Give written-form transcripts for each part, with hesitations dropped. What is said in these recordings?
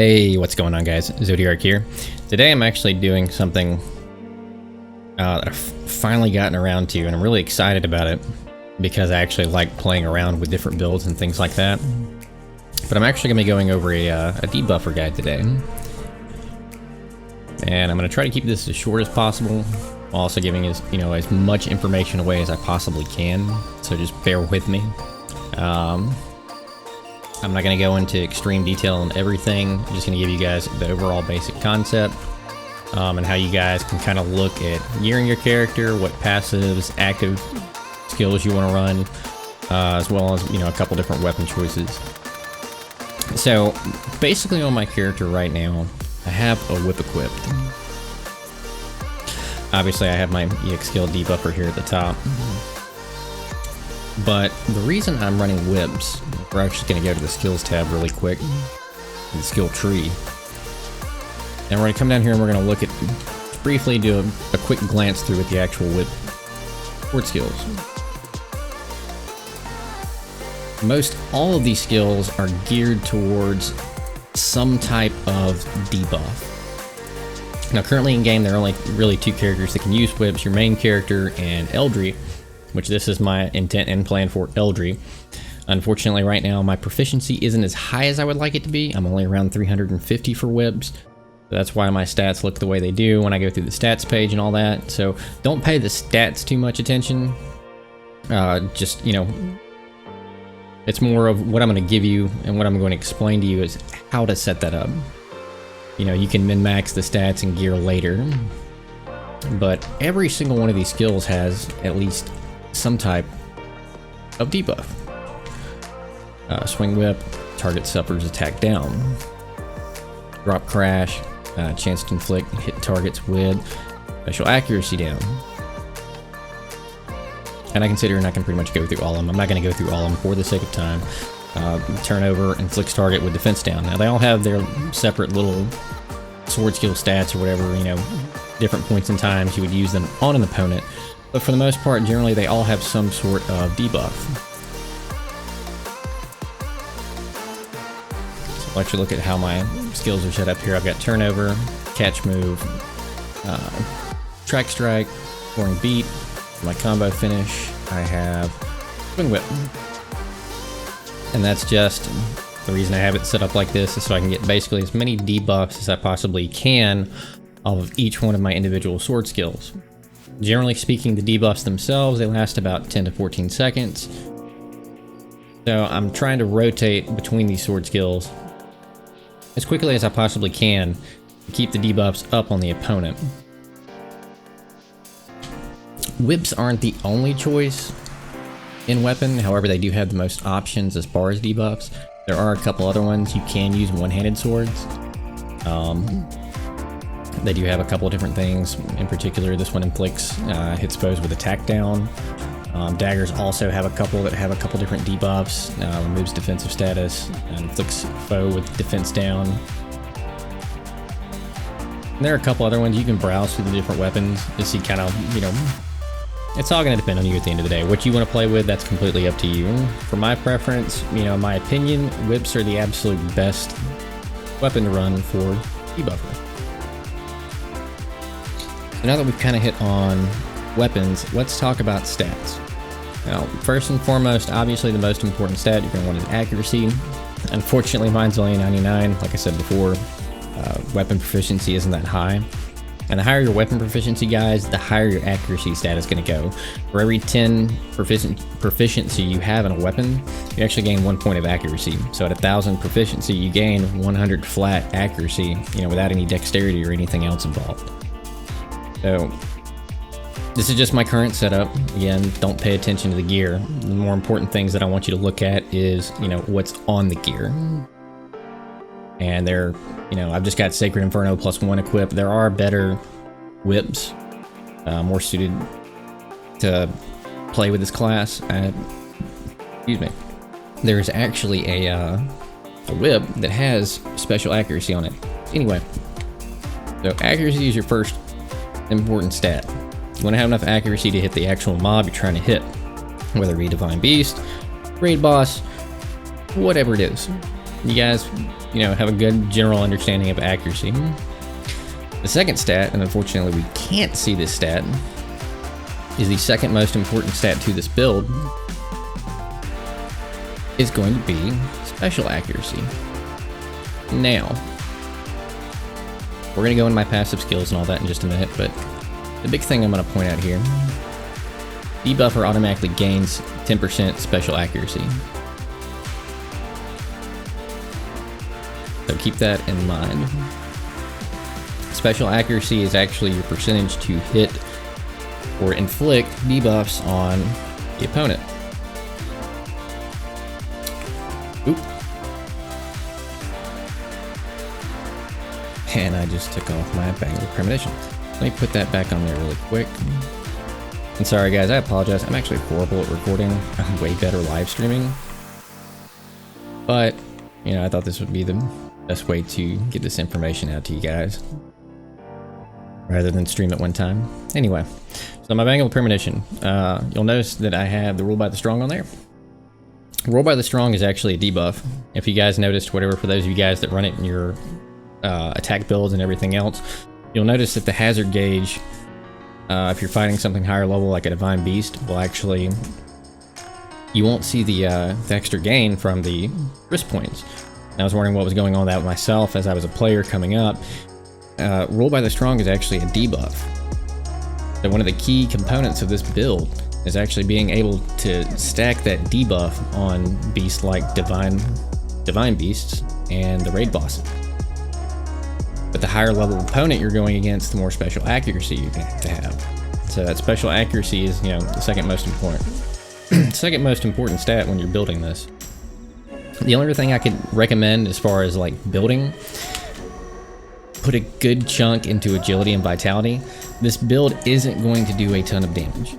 Hey, what's going on, guys? Zodiark here. Today I'm actually doing something that I've finally gotten around to, and I'm really excited about it because I actually like playing around with different builds and things like that. But I'm actually going to be going over a debuffer guide today. And I'm going to try to keep this as short as possible, while also giving as much information away as I possibly can. So just bear with me. I'm not going to go into extreme detail on everything. I'm just going to give you guys the overall basic concept and how you guys can kind of look at gearing your character, what passives, active skills you want to run, as well as a couple different weapon choices. So basically on my character right now, I have a whip equipped. Obviously I have my EX skill debuffer here at the top. But the reason I'm running whips, we're actually going to go to the skills tab really quick, the skill tree. And we're going to come down here and we're going to look at, briefly do a quick glance through at the actual whip sword skills. Most all of these skills are geared towards some type of debuff. Now currently in game there are only really two characters that can use whips, your main character and Eldry, which this is my intent and plan for Eldry. Unfortunately right now my proficiency isn't as high as I would like it to be. I'm only around 350 for whips. So that's why my stats look the way they do when I go through the stats page and all that. So don't pay the stats too much attention. Just, it's more of what I'm going to give you and what I'm going to explain to you is how to set that up. You can min-max the stats and gear later. But every single one of these skills has at least some type of debuff. Swing whip, target suffers attack down. Drop crash, chance to inflict hit targets with special accuracy down. And I can sit here and I can pretty much go through all of them. I'm not going to go through all of them for the sake of time. Turnover, inflicts target with defense down. Now they all have their separate little sword skill stats or whatever, different points in times you would use them on an opponent. But for the most part, generally they all have some sort of debuff. So let's look at how my skills are set up here. I've got turnover, catch move, track strike, scoring beat. My combo finish, I have swing whip. And that's just the reason I have it set up like this is so I can get basically as many debuffs as I possibly can off of each one of my individual sword skills. Generally speaking, the debuffs themselves, they last about 10 to 14 seconds. So I'm trying to rotate between these sword skills as quickly as I possibly can to keep the debuffs up on the opponent. Whips aren't the only choice in weapon, however they do have the most options as far as debuffs. There are a couple other ones. You can use one-handed swords. They do have a couple of different things. In particular, this one inflicts hits foes with attack down. Daggers also have a couple that have a couple different debuffs. Removes defensive status, inflicts foe with defense down. And there are a couple other ones. You can browse through the different weapons to see kind of, it's all going to depend on you at the end of the day. What you want to play with, that's completely up to you. For my preference, in my opinion, whips are the absolute best weapon to run for debuffer. So now that we've kind of hit on weapons, let's talk about stats. Now, first and foremost, obviously the most important stat you're going to want is accuracy. Unfortunately, mine's only 99. Like I said before, weapon proficiency isn't that high. And the higher your weapon proficiency, guys, the higher your accuracy stat is going to go. For every 10 proficiency you have in a weapon, you actually gain 1 point of accuracy. So at 1,000 proficiency, you gain 100 flat accuracy, without any dexterity or anything else involved. So this is just my current setup. Again, don't pay attention to the gear. The more important things that I want you to look at is, what's on the gear. And they're, I've just got Sacred Inferno +1 equipped. There are better whips, more suited to play with this class. Excuse me. There's actually a whip that has special accuracy on it. Anyway, so accuracy is your first important stat. You want to have enough accuracy to hit the actual mob you're trying to hit, whether it be Divine Beast, Raid Boss, whatever it is. you guys, have a good general understanding of accuracy. The second stat, and unfortunately we can't see this stat, is the second most important stat to this build, is going to be special accuracy. Now, we're going to go into my passive skills and all that in just a minute, but the big thing I'm going to point out here, DeBuffer automatically gains 10% special accuracy. So keep that in mind. Special accuracy is actually your percentage to hit or inflict debuffs on the opponent. Oop. And I just took off my Bangle Premonition. Let me put that back on there really quick. And sorry guys, I apologize. I'm actually horrible at recording. I'm way better live streaming. But, I thought this would be the best way to get this information out to you guys, rather than stream it one time. Anyway, so my Bangle Premonition. You'll notice that I have the Rule by the Strong on there. Rule by the Strong is actually a debuff. If you guys noticed, whatever, for those of you guys that run it in your attack builds and everything else, you'll notice that the hazard gauge, if you're fighting something higher level like a Divine Beast, will actually, you won't see the extra gain from the risk points. And I was wondering what was going on with that myself as I was a player coming up. Rule by the Strong is actually a debuff. So one of the key components of this build is actually being able to stack that debuff on beasts like Divine Beasts and the raid bosses. But the higher level opponent you're going against, the more special accuracy you're going to have to have. So that special accuracy is, the second most important. Second most important stat when you're building this. The only other thing I could recommend as far as like building, put a good chunk into agility and vitality. This build isn't going to do a ton of damage.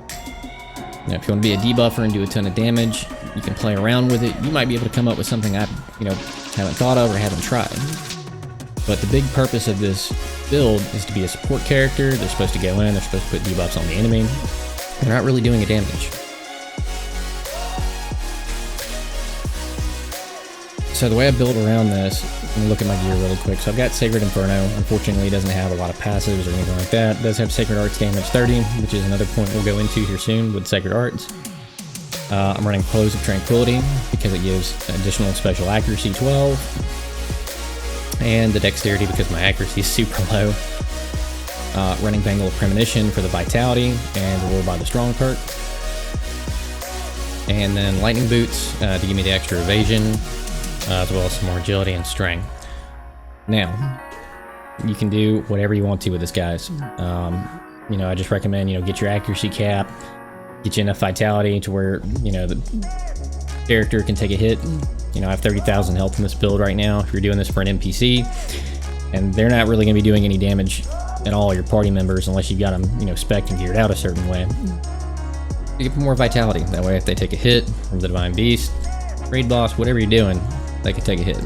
If you want to be a debuffer and do a ton of damage, you can play around with it. You might be able to come up with something I, haven't thought of or haven't tried. But the big purpose of this build is to be a support character. They're supposed to go in, they're supposed to put debuffs on the enemy. They're not really doing a damage. So the way I build around this, let me look at my gear really quick. So I've got Sacred Inferno. Unfortunately, it doesn't have a lot of passives or anything like that. It does have Sacred Arts damage 30, which is another point we'll go into here soon with Sacred Arts. I'm running Clothes of Tranquility because it gives additional special accuracy 12. And the Dexterity because my accuracy is super low. Running Bangle of Premonition for the Vitality and the Rule by the Strong perk. And then Lightning Boots to give me the extra evasion, as well as some more agility and strength. Now, you can do whatever you want to with this, guys. I just recommend, get your accuracy cap, get you enough vitality to where, the character can take a hit. I have 30,000 health in this build right now. If you're doing this for an NPC, and they're not really going to be doing any damage at all, your party members, unless you got them, spec'd and geared out a certain way. You get more vitality. That way, if they take a hit from the Divine Beast, raid boss, whatever you're doing, they can take a hit.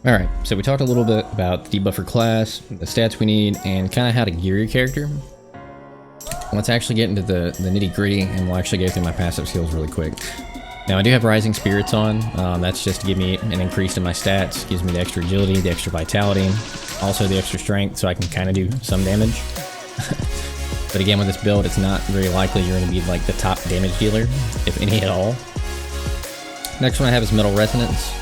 Alright, so we talked a little bit about the debuffer class, the stats we need, and kind of how to gear your character. Let's actually get into the nitty-gritty, and we'll actually go through my passive skills really quick. Now, I do have Rising Spirits on. That's just to give me an increase in my stats. Gives me the extra agility, the extra vitality, also the extra strength, so I can kind of do some damage. But again, with this build, it's not very likely you're going to be like the top damage dealer, if any at all. Next one I have is Mental Resonance.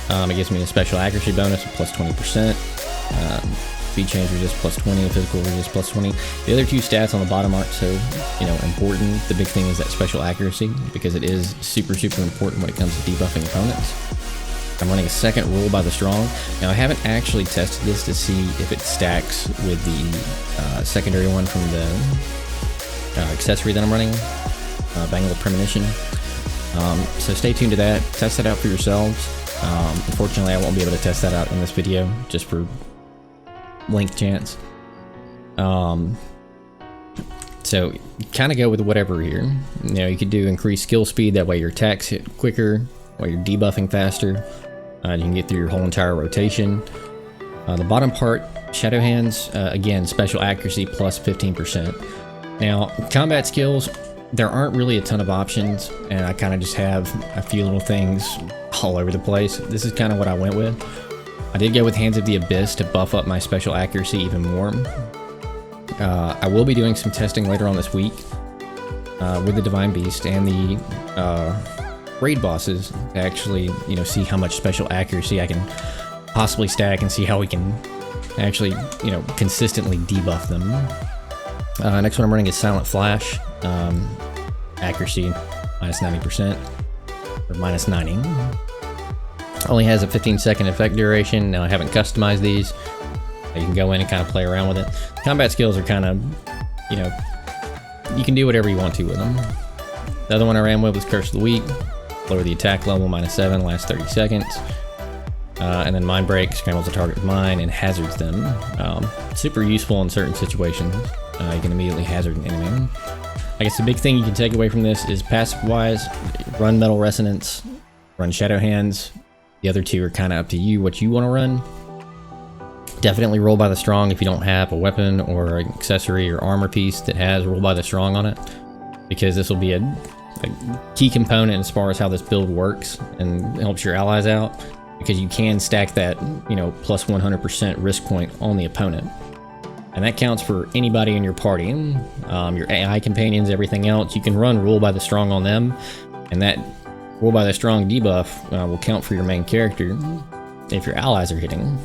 It gives me a special accuracy bonus of plus 20%. Speed change resist plus 20, physical resist plus 20. The other two stats on the bottom aren't so, important. The big thing is that special accuracy, because it is super, super important when it comes to debuffing opponents. I'm running a second Rule by the Strong. Now, I haven't actually tested this to see if it stacks with the secondary one from the accessory that I'm running, Bangle of Premonition. So stay tuned to that. Test that out for yourselves. Unfortunately, I won't be able to test that out in this video, just for length chance. So kind of go with whatever here. You could do increased skill speed, that way your attacks hit quicker, while you're debuffing faster. You can get through your whole entire rotation. The bottom part, Shadow Hands, again, special accuracy plus 15%. Now, combat skills, there aren't really a ton of options, and I kind of just have a few little things all over the place. This is kind of what I went with. I did go with Hands of the Abyss to buff up my special accuracy even more. I will be doing some testing later on this week with the Divine Beast and the raid bosses to actually, you know, see how much special accuracy I can possibly stack and see how we can actually, you know, consistently debuff them. Next one I'm running is Silent Flash. Accuracy minus 90% or minus 90. Only has a 15-second effect duration. Now I haven't customized these. You can go in and kind of play around with it. Combat skills are kind of, you know, you can do whatever you want to with them. The other one I ran with was Curse of the Week. Lower the attack level, minus 7, last 30 seconds. And then Mind Break, scrambles the target with mine and hazards them. Super useful in certain situations. You can immediately hazard an enemy. I guess the big thing you can take away from this is passive-wise, run Metal Resonance, run Shadow Hands. The other two are kind of up to you, what you want to run. Definitely roll by the strong if you don't have a weapon or an accessory or armor piece that has roll by the strong on it, because this will be a key component as far as how this build works and helps your allies out, because you can stack that, you know, plus 100% risk point on the opponent. And that counts for anybody in your party. Your AI companions, everything else, you can run roll by the strong on them, and that roll by the strong debuff will count for your main character if your allies are hitting.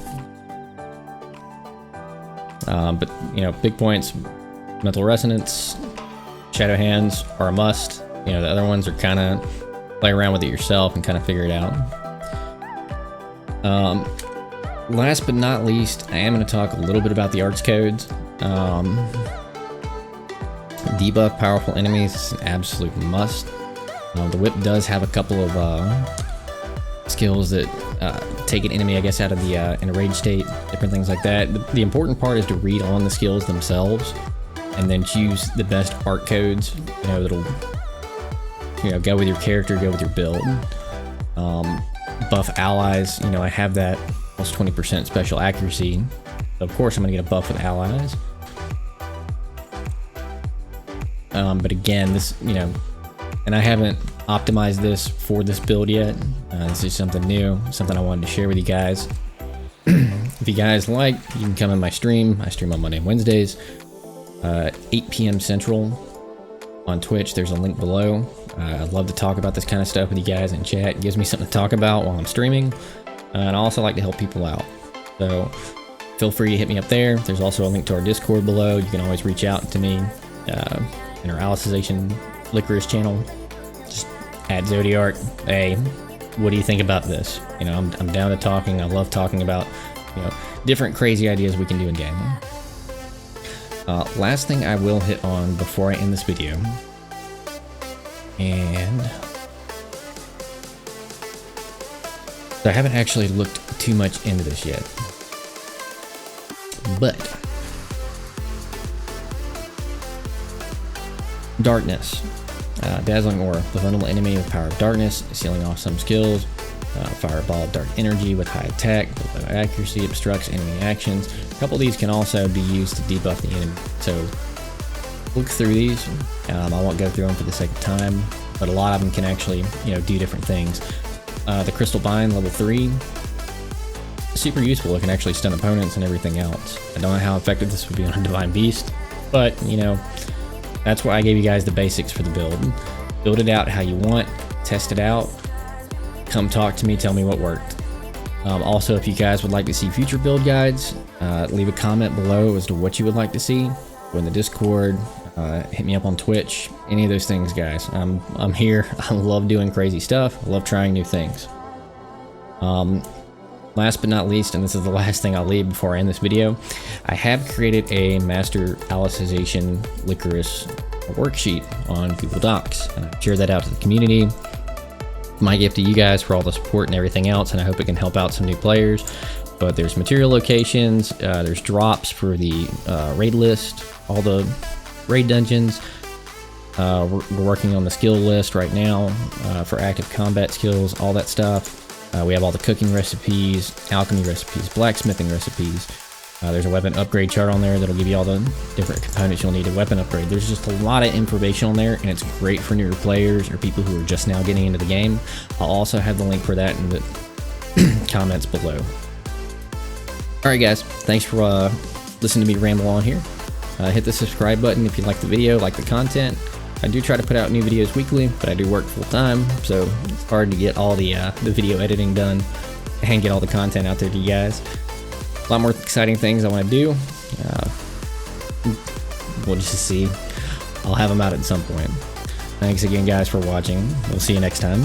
But, you know, big points, Mental Resonance, Shadow Hands are a must. You know, the other ones are kind of play around with it yourself and kind of figure it out. Last but not least, I am going to talk a little bit about the arts codes. Debuff powerful enemies is an absolute must. The whip does have a couple of skills that take an enemy, I guess, out of the in a rage state, different things like that. The important part is to read on the skills themselves and then choose the best art codes, you know, that'll, you know, go with your character, go with your build. Buff allies, you know, I have that plus 20% special accuracy. So of course I'm going to get a buff with allies. But again, this, you know, and I haven't optimized this for this build yet. This is something new, something I wanted to share with you guys. If you guys like, you can come in my stream. I stream on Monday and Wednesdays, 8 p.m. Central on Twitch. There's a link below. I'd love to talk about this kind of stuff with you guys in chat. It gives me something to talk about while I'm streaming. And I also like to help people out. So feel free to hit me up there. There's also a link to our Discord below. You can always reach out to me in our Alicization Lycoris channel. Just at Zodiark. Hey, what do you think about this? You know, I'm down to talking. I love talking about, you know, different crazy ideas we can do in gaming. Last thing I will hit on before I end this video, and so I haven't actually looked too much into this yet, but Darkness, Dazzling Aura, the vulnerable enemy with power of darkness, sealing off some skills. Fireball of dark energy with high attack, with low accuracy, obstructs enemy actions. A couple of these can also be used to debuff the enemy. So look through these. I won't go through them for the sake of time, but a lot of them can actually, you know, do different things. The Crystal Bind, level 3, super useful. It can actually stun opponents and everything else. I don't know how effective this would be on a Divine Beast, but, you know, that's why I gave you guys the basics for the build. Build it out how you want, test it out, come talk to me, tell me what worked. Also, if you guys would like to see future build guides, leave a comment below as to what you would like to see. Go in the Discord, hit me up on Twitch, any of those things, guys. I'm here. I love doing crazy stuff. I love trying new things. Last but not least, and this is the last thing I'll leave before I end this video, I have created a Master Alicization Lycoris worksheet on Google Docs, and I've shared that out to the community. My gift to you guys for all the support and everything else, and I hope it can help out some new players. But there's material locations, there's drops for the raid list, all the raid dungeons. We're working on the skill list right now for active combat skills, all that stuff. We have all the cooking recipes, alchemy recipes, blacksmithing recipes, There's a weapon upgrade chart on there that'll give you all the different components you'll need to weapon upgrade. There's just a lot of information on there, and it's great for newer players or people who are just now getting into the game. I'll also have the link for that in the comments below. Alright guys, thanks for listening to me ramble on here. Hit the subscribe button if you like the video, like the content. I do try to put out new videos weekly, but I do work full time, so it's hard to get all the video editing done and get all the content out there to you guys. A lot more exciting things I want to do. We'll just see. I'll have them out at some point. Thanks again, guys, for watching. We'll see you next time.